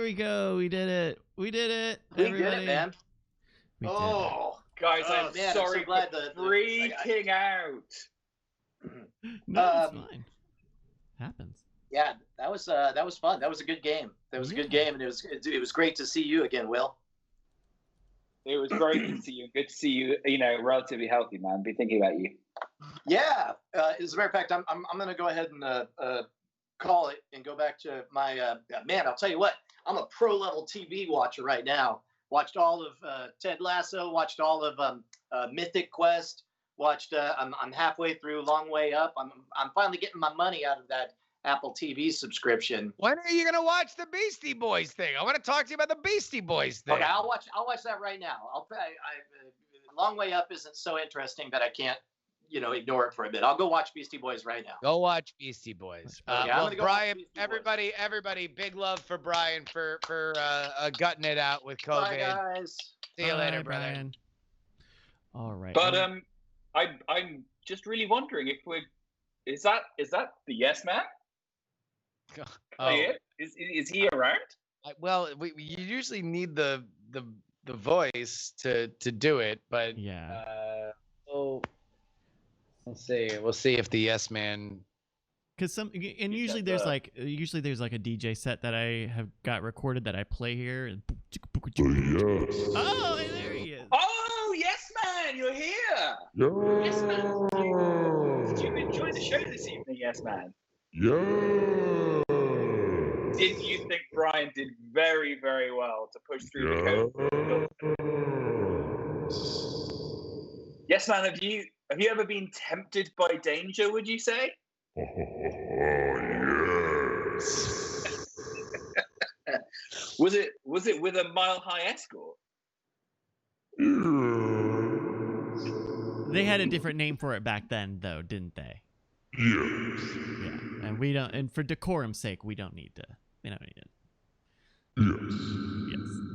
we go. We did it. We did it. We did it, man. We did Guys, I'm man, sorry I'm so glad for freaking out. it. No, it's fine. Happens. Yeah, that was fun. That was a good game. That was a good game, and it was great to see you again, Will. It was great to see you. Good to see you. You know, relatively healthy, man. Be thinking about you. Yeah. As a matter of fact, I'm going to go ahead and call it and go back to my man. I'll tell you what. I'm a pro level TV watcher right now. Watched all of Ted Lasso. Watched all of Mythic Quest. Watched. I'm halfway through Long Way Up. I'm finally getting my money out of that Apple TV subscription. When are you gonna watch the Beastie Boys thing? I want to talk to you about the Beastie Boys thing. Okay, I'll watch that right now. Long Way Up isn't so interesting that I can't, ignore it for a bit. I'll go watch Beastie Boys right now. Go watch Beastie Boys. Well, Brian, everybody, big love for Brian for gutting it out with COVID. Bye, guys. See you later, brother. Brian. All right. But I'm just really wondering if is that the Yes Man? Oh. Is he around? We usually need the voice to do it, but yeah. We'll see. We'll see if the Yes Man. Because usually there's like a DJ set that I have got recorded that I play here. Oh, there he is. Oh, Yes Man, you're here. Yes Man. Did you enjoy the show this evening, Yes Man? Yeah. Did you think Brian did very, very well to push through the code? Yes, man. Have you ever been tempted by danger? Would you say? Yes. Was it with a mile-high escort? Yes. They had a different name for it back then, though, didn't they? Yes. Yeah, and we don't. And for decorum's sake, we don't need to. We don't need it.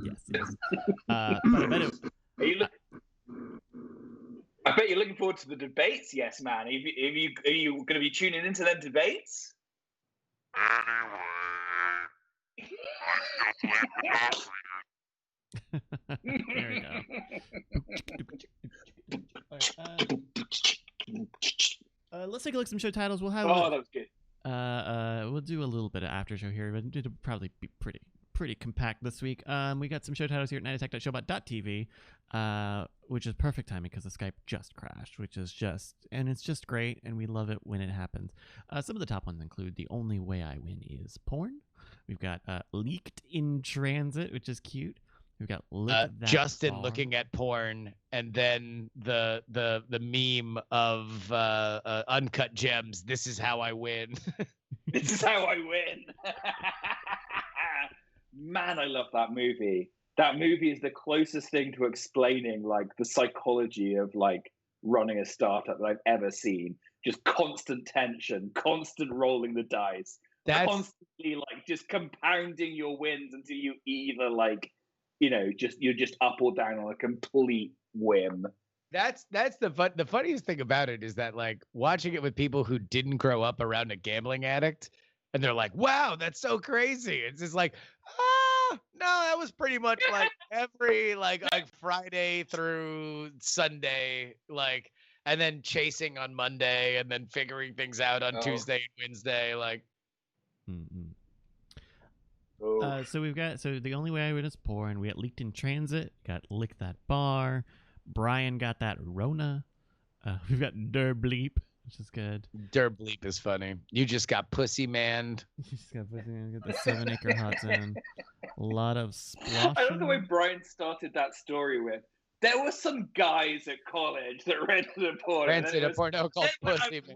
Yes. But I bet it. I bet you're looking forward to the debates, Yes Man. Are you going to be tuning into them debates? There we go. Let's take a look at some show titles. We'll have. That was good. We'll do a little bit of after show here, but it'll probably be pretty compact this week. We got some show titles here at nightattack.showbot.tv, which is perfect timing because the Skype just crashed, it's just great, and we love it when it happens. Some of the top ones include The Only Way I Win Is Porn. We've got Leaked in Transit, which is cute. We've got Justin looking at porn, and then the meme of Uncut Gems. This is how I win. This is how I win. Man, I love that movie. That movie is the closest thing to explaining like the psychology of like running a startup that I've ever seen. Just constant tension, constant rolling the dice, constantly like just compounding your wins until you either like, you're just up or down on a complete whim. That's the funniest thing about it is that like watching it with people who didn't grow up around a gambling addict, and they're like, "Wow, that's so crazy." It's just like, no, that was pretty much like every like Friday through Sunday, like, and then chasing on Monday, and then figuring things out on Tuesday and Wednesday, like. Mm-hmm. So we've got The Only Way I Win Is Porn. We got Leaked in Transit. Got Lick That Bar. Brian got that Rona. We've got Bleep, which is good. Bleep is funny. You just got pussy manned. You just got pussy manned. Got the 7 Acre Hot Zone. A lot of splashing. I love the way Brian started that story with. There were some guys at college that rented a porno called Pussy Man.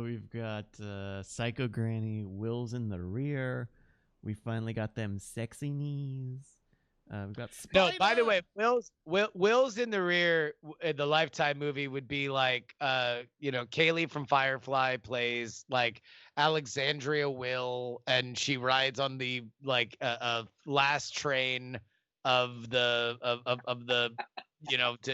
We've got Psycho Granny, Will's in the Rear. We finally got them sexy knees. We've got Spider. No, by the way, Will's in the Rear in the Lifetime movie would be like, Kaylee from Firefly plays like Alexandria Will, and she rides on the like last train of the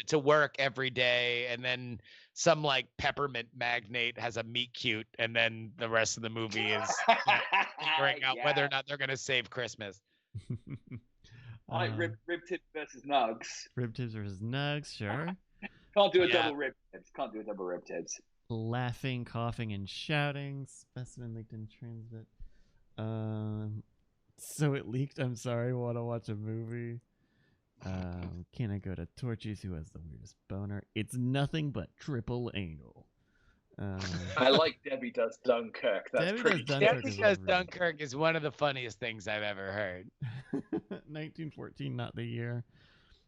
to work every day, and then some like peppermint magnate has a meet cute, and then the rest of the movie is figuring out whether or not they're gonna save Christmas. I like rib tips versus nugs. Rib tips versus nugs, sure. Can't do a double rib tips. Can't do a double rib tips. Laughing, coughing, and shouting. Specimen leaked in transit. So it leaked. I'm sorry. Want to watch a movie? Can I go to Torchies? Who has the weirdest boner? It's nothing but triple anal. I like Debbie Does Dunkirk. That's Debbie pretty. Does Dunkirk Debbie Does Dunkirk is one of the funniest things I've ever heard. 1914, not the year.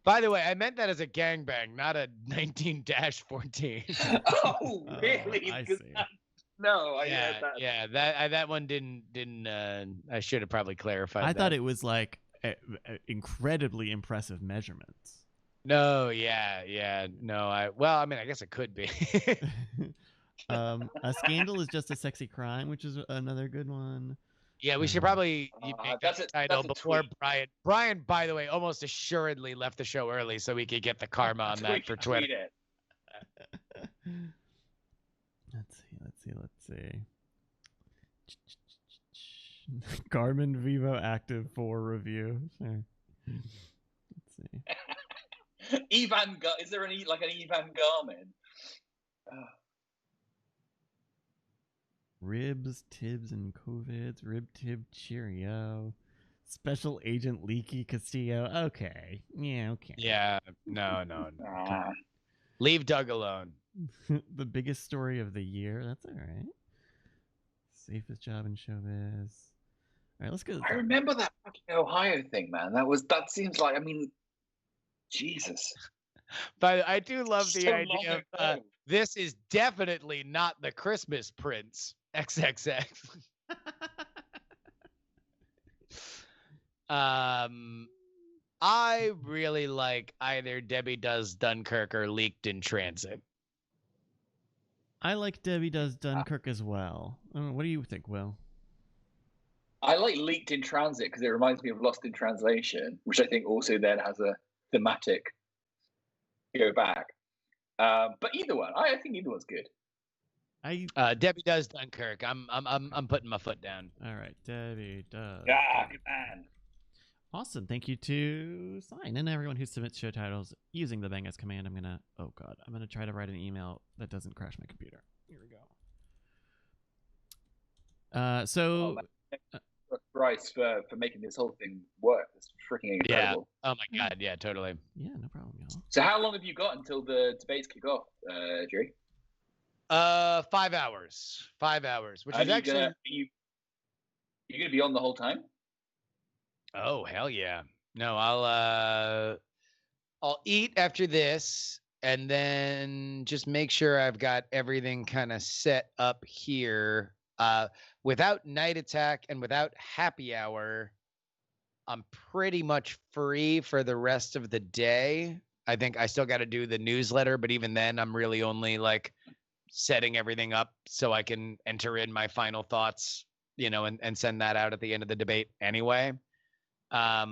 By the way, I meant that as a gangbang, not a 19-14. Oh, really? I see. No, I heard that. Yeah, that one didn't. I should have probably clarified. I thought it was like incredibly impressive measurements. No, yeah, no. I mean, I guess it could be. A scandal is just a sexy crime, which is another good one. Yeah, we should probably make that's that a title before tweet. Brian. Brian, by the way, almost assuredly left the show early so we could get the karma on that for Twitter. Tweet it. Let's see. Garmin Vivo Active 4 review. Sure. Let's see. Is there an Ivan Garmin? Ribs, Tibbs, and Covids. Rib Tib Cheerio. Special Agent Leaky Castillo. Okay. Yeah, okay. Yeah, no. Leave Doug alone. The biggest story of the year. That's all right. Safest job in showbiz. All right, let's go. I remember that fucking Ohio thing, man. That seems like, I mean, Jesus. But I do love the So idea of long ago. this is definitely not the Christmas Prince. XXX. I really like either Debbie Does Dunkirk or Leaked in Transit. I like Debbie Does Dunkirk as well. What do you think, Will? I like Leaked in Transit because it reminds me of Lost in Translation, which I think also then has a thematic go back. But either one, I think either one's good. Debbie Does Dunkirk. I'm putting my foot down. All right, Debbie Does. Ah, good man. Awesome. Thank you to Sign and everyone who submits show titles using the Bang Us command. I'm gonna try to write an email that doesn't crash my computer. Here we go. Bryce for making this whole thing work. It's freaking incredible. Yeah. Oh my God. Yeah, totally. Yeah, no problem, y'all. So how long have you got until the debates kick off, Jerry? 5 hours. 5 hours, which is actually. You're gonna be on the whole time? Oh hell yeah! No, I'll eat after this, and then just make sure I've got everything kind of set up here. Without Night Attack and without Happy Hour, I'm pretty much free for the rest of the day. I think I still got to do the newsletter, but even then, I'm really only like setting everything up so I can enter in my final thoughts, and send that out at the end of the debate anyway. Yeah,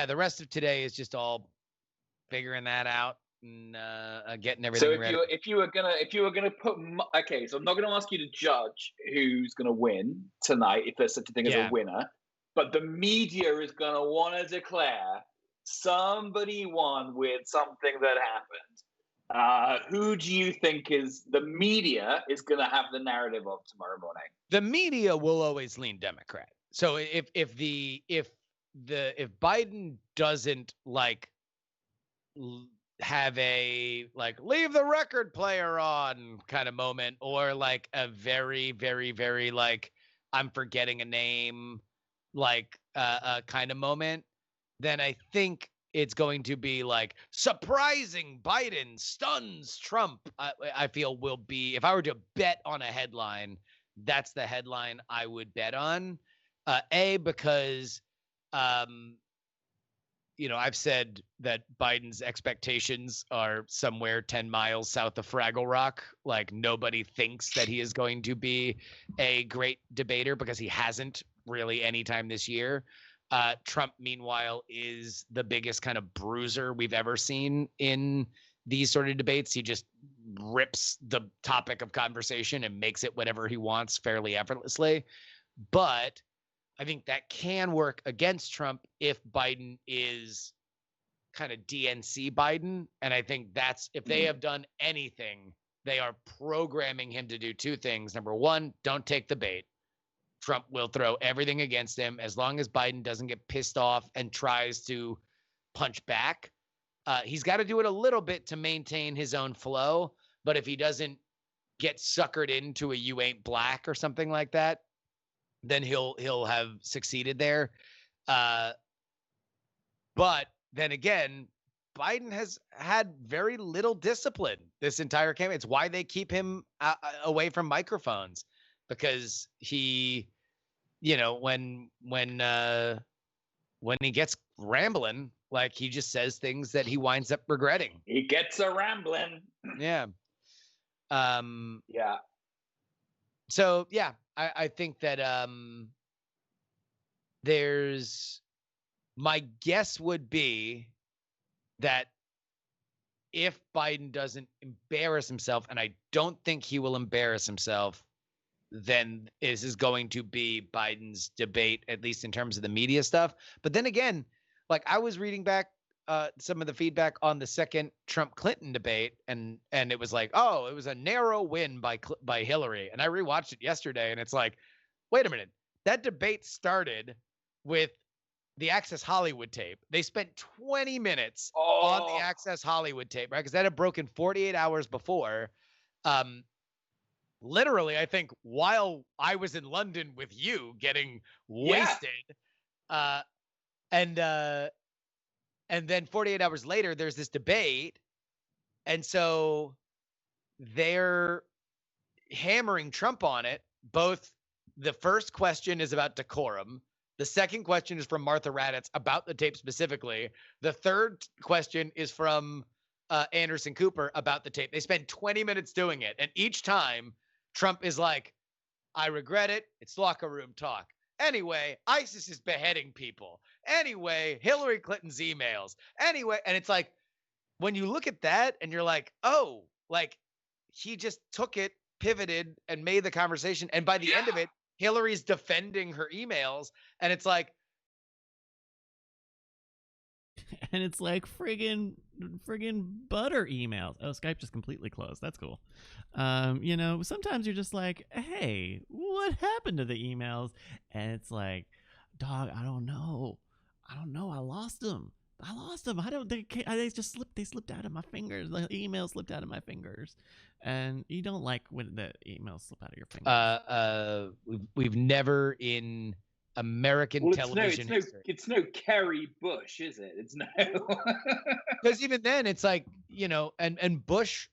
the rest of today is just all figuring that out and getting everything ready. So if you were gonna put, okay, so I'm not gonna ask you to judge who's gonna win tonight if there's such a thing as a winner, but the media is gonna want to declare somebody won with something that happened. Who do you think the media is gonna have the narrative of tomorrow morning? The media will always lean Democrat. So if Biden doesn't have a leave the record player on kind of moment, or a very, very, very I'm forgetting a name kind of moment, then I think it's going to be surprising Biden stuns Trump. I feel will be, if I were to bet on a headline, that's the headline I would bet on. Because I've said that Biden's expectations are somewhere 10 miles south of Fraggle Rock. Nobody thinks that he is going to be a great debater because he hasn't really any time this year. Trump, meanwhile, is the biggest kind of bruiser we've ever seen in these sort of debates. He just rips the topic of conversation and makes it whatever he wants fairly effortlessly. But I think that can work against Trump if Biden is kind of DNC Biden. And I think that's, if they have done anything, they are programming him to do two things. Number one, don't take the bait. Trump will throw everything against him as long as Biden doesn't get pissed off and tries to punch back. He's got to do it a little bit to maintain his own flow. But if he doesn't get suckered into a "you ain't black" or something like that, then he'll have succeeded there. But then again, Biden has had very little discipline this entire campaign. It's why they keep him away from microphones, because he, when he gets rambling, like, he just says things that he winds up regretting. He gets a rambling. Yeah. Yeah. So yeah, I think that there's, my guess would be that if Biden doesn't embarrass himself, and I don't think he will embarrass himself, then this is going to be Biden's debate, at least in terms of the media stuff. But then again, like, I was reading back some of the feedback on the second Trump-Clinton debate, and it was like, oh, it was a narrow win by Hillary. And I rewatched it yesterday, and it's like, wait a minute, that debate started with the Access Hollywood tape. They spent 20 minutes on the Access Hollywood tape, right? Because that had broken 48 hours before. Literally, I think, while I was in London with you getting wasted. And then 48 hours later, there's this debate. And so they're hammering Trump on it. Both, the first question is about decorum. The second question is from Martha Raddatz about the tape specifically. The third question is from Anderson Cooper about the tape. They spend 20 minutes doing it. And each time Trump is like, I regret it. It's locker room talk. Anyway, ISIS is beheading people. Anyway, Hillary Clinton's emails. Anyway, and it's like, when you look at that and you're like, oh, like, he just took it, pivoted, and made the conversation. And by the end of it, Hillary's defending her emails. And it's like, and it's like friggin' butter emails. Oh, Skype just completely closed. That's cool. Sometimes you're just like, hey, what happened to the emails? And it's like, dog, I don't know. I lost them. They just slipped. They slipped out of my fingers. The email slipped out of my fingers. And you don't like when the emails slip out of your fingers. We've never in American television history. It's no Kerry Bush, is it? It's no. Because even then, it's like, and Bush,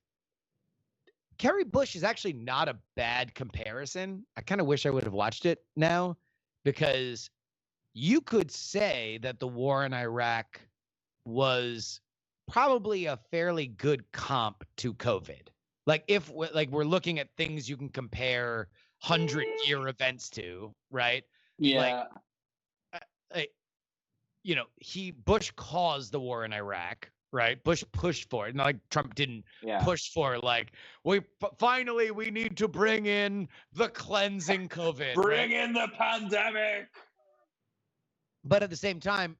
Kerry Bush is actually not a bad comparison. I kind of wish I would have watched it now, because you could say that the war in Iraq was probably a fairly good comp to COVID. Like, if we're looking at things you can compare 100-year events to, right? Yeah. Bush caused the war in Iraq, right? Bush pushed for it. Not like Trump didn't push for, like, we need to bring in the cleansing COVID. Bring in the pandemic. But at the same time,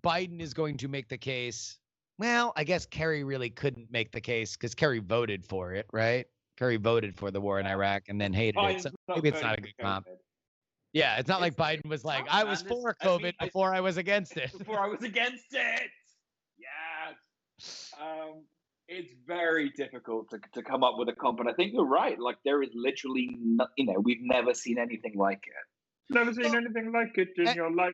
Biden is going to make the case. Well, I guess Kerry really couldn't make the case because Kerry voted for it, right? Kerry voted for the war in Iraq and then hated it. So maybe it's not a good comp. Yeah, it's not like Biden was like, I was for COVID before I was against it. Before I was against it. Yes. It's very difficult to come up with a comp. And I think you're right. Like, there is literally, we've never seen anything like it. Never seen anything like it in your life.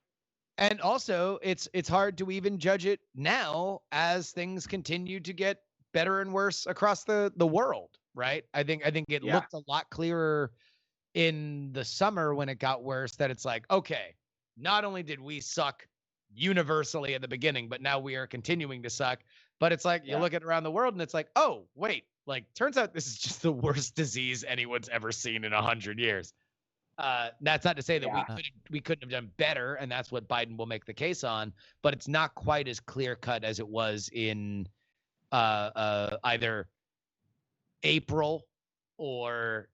And also, it's hard to even judge it now as things continue to get better and worse across the world, right? I think it looked a lot clearer in the summer when it got worse, that it's like, okay, not only did we suck universally at the beginning, but now we are continuing to suck. But it's like, you look at around the world and it's like, oh, wait, like, turns out this is just the worst disease anyone's ever seen in 100 years. That's not to say that Yeah. we couldn't have done better, and that's what Biden will make the case on. But it's not quite as clear cut as it was in either April or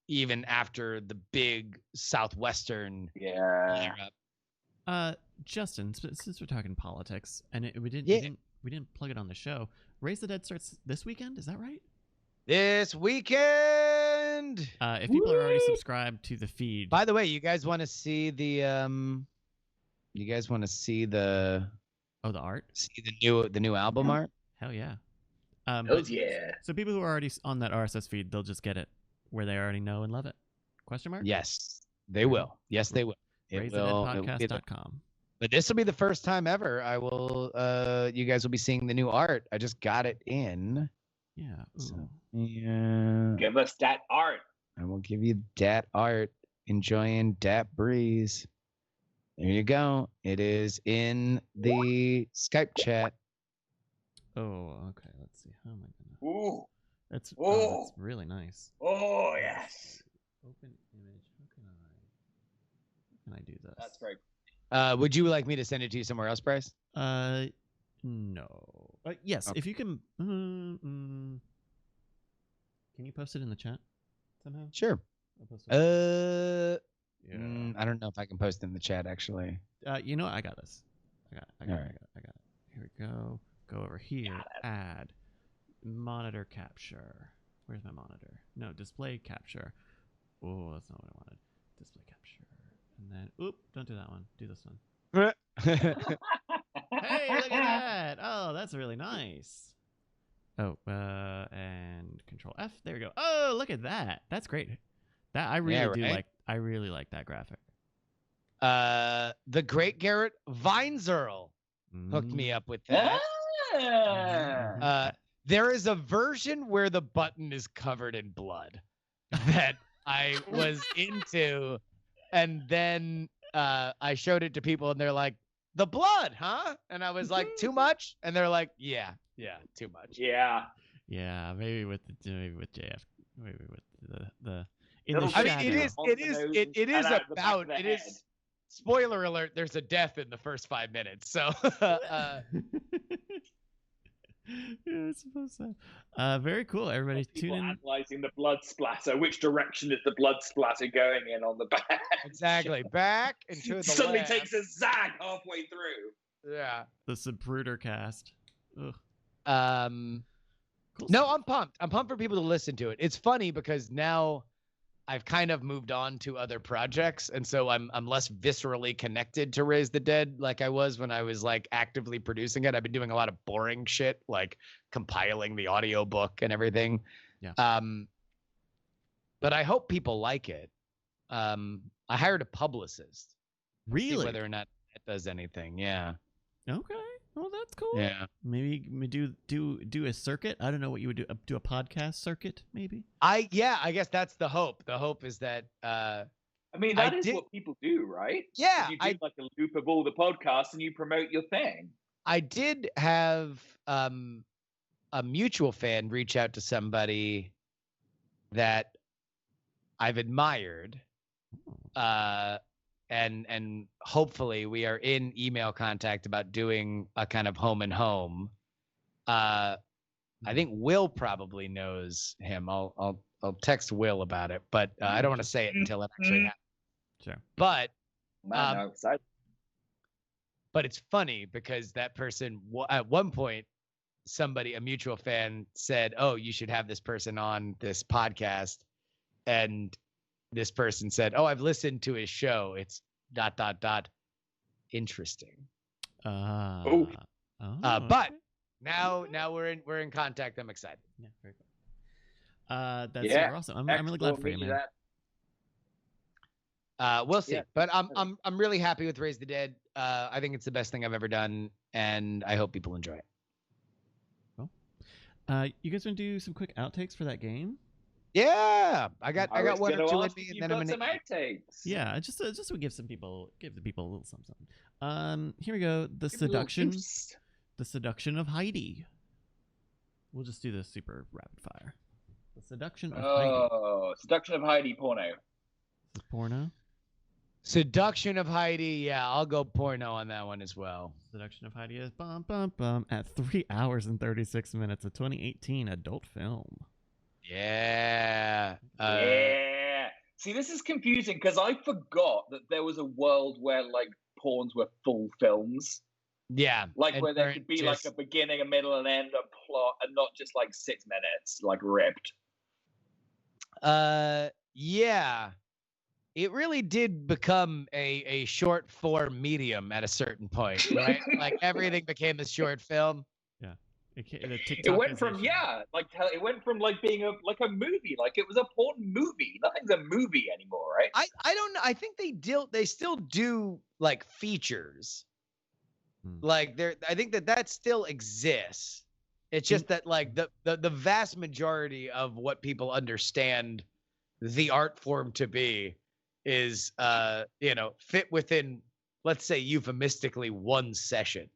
even after the big Southwestern Yeah. flare-up. Justin, since we're talking politics, and we didn't plug it on the show. Raise the Dead starts this weekend. Is that right? This weekend. If people are already subscribed to the feed. By the way, you guys want to see the You guys want to see the the art? See the new album art? Hell yeah. Yeah. So people who are already on that RSS feed, they'll just get it where they already know and love it. Question mark? Yes, they will. Yes, they will. RaiseTheDeadPodcast.com. But this will be the first time ever I will you guys will be seeing the new art. I just got it in. Yeah. So, yeah. Give us that art. I will give you that art. Enjoying that breeze. There you go. It is in the Skype chat. Oh, okay. Let's see. How am I gonna? Ooh. That's really nice. Oh yes. Open image. How can I do this? That's great. Would you like me to send it to you somewhere else, Bryce? No. Yes, Okay. if you can. Can you post it in the chat somehow? Sure. I'll post it. I don't know if I can post in the chat actually. You know what? I got this. I got it. Alright. I got it. Here we go. Go over here. Add. Monitor capture. Where's my monitor? No, display capture. Oh, that's not what I wanted. Display capture. And then, oop, don't do that one. Do this one. Hey, look at that. Oh, that's really nice. Oh, and Control F. There we go. Oh, look at that. That's great. That I really right? I really like that graphic. The great Garrett Vinezerl hooked me up with that. There is a version where the button is covered in blood that I was into, and then I showed it to people, and they're like, "The blood, huh?" And I was like, "Too much?" And they're like, "Yeah, too much." Yeah. Yeah, maybe with JF, maybe with the in Little the I shadow. mean, it is and out the back of about the it head. is. Spoiler alert: there's a death in the first 5 minutes, so. Yeah, I suppose so. Very cool. Everybody tune People in. analyzing the blood splatter. Which direction is the blood splatter going in on the back? Exactly. Back into the Suddenly left. takes a zag halfway through. Yeah. The Zapruder cast. Ugh. Cool No, stuff. I'm pumped. I'm pumped for people to listen to it. It's funny because now I've kind of moved on to other projects, and so I'm less viscerally connected to Raise the Dead like I was when I was like actively producing it. I've been doing a lot of boring shit like compiling the audiobook and everything. Yeah. But I hope people like it. I hired a publicist. See Really? whether or not it does anything. Yeah. Okay. Well, that's cool. Yeah. Maybe do a circuit. I don't know what you would do. Do a podcast circuit, maybe. I guess that's the hope. The hope is that I mean, that I is did- what people do, right? Yeah, You do like a loop of all the podcasts and you promote your thing. I did have a mutual fan reach out to somebody that I've admired, and hopefully we are in email contact about doing a kind of home and home. I think Will probably knows him. I'll text Will about it, but I don't want to say it until it actually happens. Sure. But Man, I'm excited. But it's funny because that person, at one point, a mutual fan said, "Oh, you should have this person on this podcast." And this person said, "Oh, I've listened to his show. It's ... interesting." But okay. now we're in contact. I'm excited. Yeah, very cool. That's Yeah. super awesome. I'm really glad for you, man. We'll see. Yeah, But I'm really happy with Raise the Dead. I think it's the best thing I've ever done, and I hope people enjoy it. Cool. You guys want to do some quick outtakes for that game? Yeah, I got one or two in ask me, if and you've then I'm got gonna. some outtakes. Yeah, just to give the people a little something. Here we go. The Give me a little seduction. juice. The seduction of Heidi. We'll just do this super rapid fire. The seduction of Heidi. Oh, Seduction of Heidi porno. This is porno. Seduction of Heidi. Yeah, I'll go porno on that one as well. Seduction of Heidi is bum bum bum at 3 hours and 36 minutes. A 2018 adult film. Yeah. Yeah. See, this is confusing because I forgot that there was a world where like porns were full films. Yeah. Like and where there we're could be just- like a beginning, a middle, and end, a plot, and not just like 6 minutes, like ripped. Yeah. It really did become a short form medium at a certain point, right? Like everything became a short film. Yeah. It went from it went from like being a movie, like it was a porn movie. Nothing's a movie anymore, right? I don't know. I think they still do like features. Like I think that still exists. It's just that like the vast majority of what people understand the art form to be is fit within, let's say, euphemistically, one session.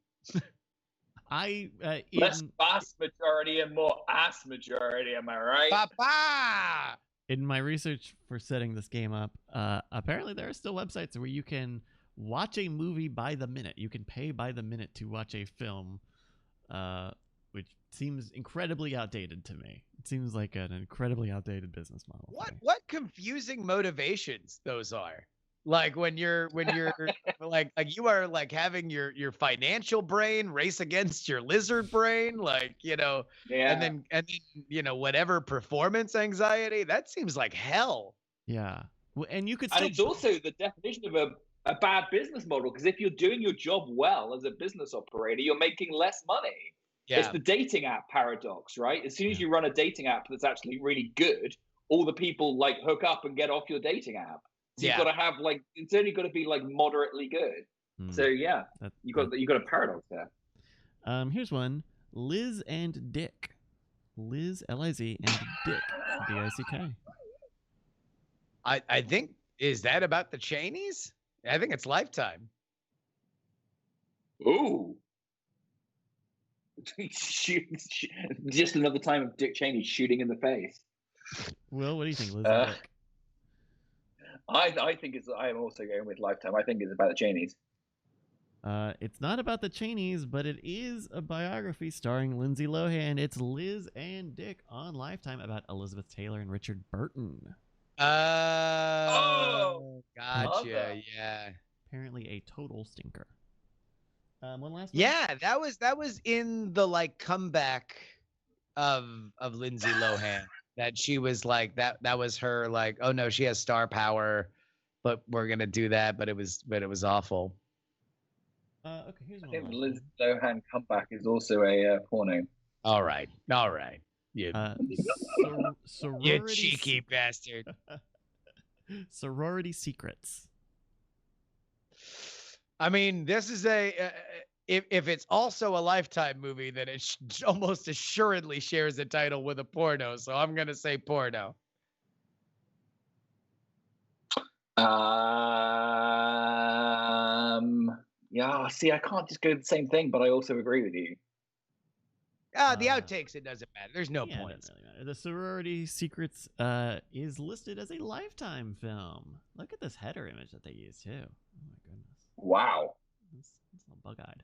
Less vast majority and more ass majority, am I right? Papa! In my research for setting this game up, apparently there are still websites where you can watch a movie by the minute. You can pay by the minute to watch a film, which seems incredibly outdated to me. It seems like an incredibly outdated business model. What confusing motivations those are. Like when you're like you are like having your financial brain race against your lizard brain, like, Yeah. and then whatever performance anxiety, that seems like hell. Yeah. Well, and you could And it's also the definition of a bad business model, because if you're doing your job well as a business operator, you're making less money. Yeah. It's the dating app paradox, right? As soon as you run a dating app that's actually really good, all the people like hook up and get off your dating app. So you've got to have like, it's only got to be like moderately good. So yeah, you got a paradox there. Here's one: Liz and Dick. Liz, L-I-Z, and Dick, D-I-C-K. I think, is that about the Cheneys? I think it's Lifetime. Ooh. Just another time of Dick Cheney shooting in the face. Will, what do you think, Liz and Dick? I think I am also going with Lifetime. I think it's about the Cheneys. It's not about the Cheneys, but it is a biography starring Lindsay Lohan. It's Liz and Dick on Lifetime about Elizabeth Taylor and Richard Burton. Oh, gotcha. Yeah. Apparently a total stinker. One last one. Yeah, that was in the like comeback of Lindsay Lohan. That she was like that was her like, oh no, she has star power, but we're gonna do that, but it was awful. Okay, here's one. I think Lindsay Lohan comeback is also a porno. All right. You cheeky bastard. Sorority Secrets. I mean, this is if it's also a Lifetime movie, then it almost assuredly shares a title with a porno. So I'm gonna say porno. Yeah. See, I can't just go the same thing, but I also agree with you. The outtakes, it doesn't matter. There's no points. It doesn't really matter. The Sorority Secrets is listed as a Lifetime film. Look at this header image that they use too. Oh my goodness. Wow. It's all bug-eyed.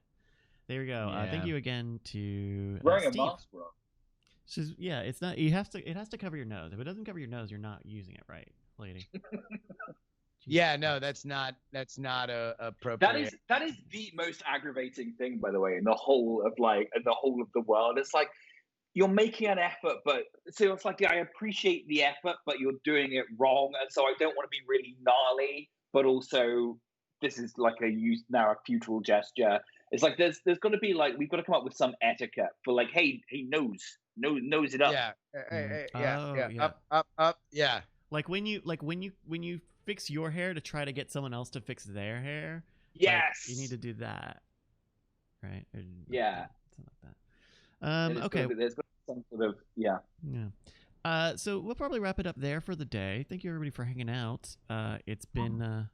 There we go. Thank you again to wearing Steve. a mask, bro. Yeah, it's not. It has to cover your nose. If it doesn't cover your nose, you're not using it right, lady. Yeah, no, that's not appropriate. That is the most aggravating thing, by the way, in the whole of the world. It's like you're making an effort, but so it's like, yeah, I appreciate the effort, but you're doing it wrong, and so I don't want to be really gnarly, but also this is like a futile gesture. It's like there's got to be like, we've got to come up with some etiquette for like, hey, nose it up. Yeah. Up. Yeah. Like when you fix your hair to try to get someone else to fix their hair. Yes. Like, you need to do that. Right? Yeah. Something like that. Okay. There's got some sort of Yeah. So we'll probably wrap it up there for the day. Thank you everybody for hanging out. It's been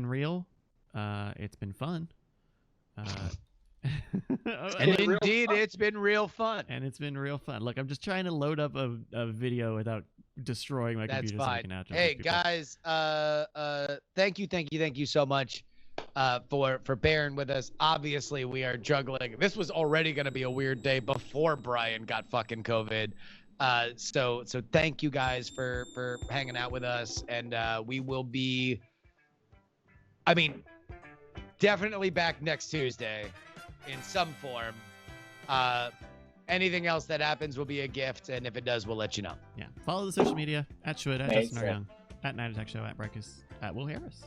real. It's been fun. And indeed, it's been real fun. And it's been real fun. Look, I'm just trying to load up a video without destroying my That's computer so I fine. can out Hey people. guys, thank you so much for bearing with us. Obviously, we are juggling. This was already going to be a weird day before Brian got fucking COVID. So thank you guys for hanging out with us, and we will be, I mean, definitely back next Tuesday in some form. Anything else that happens will be a gift, and if it does, we'll let you know. Yeah. Follow the social media at Schwid, at Thanks, Justin R. Young, at Night Attack Show, at Breakfast, at Will Harris.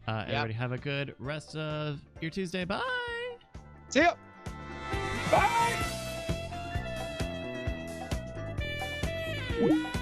Everybody have a good rest of your Tuesday. Bye. See ya. Bye.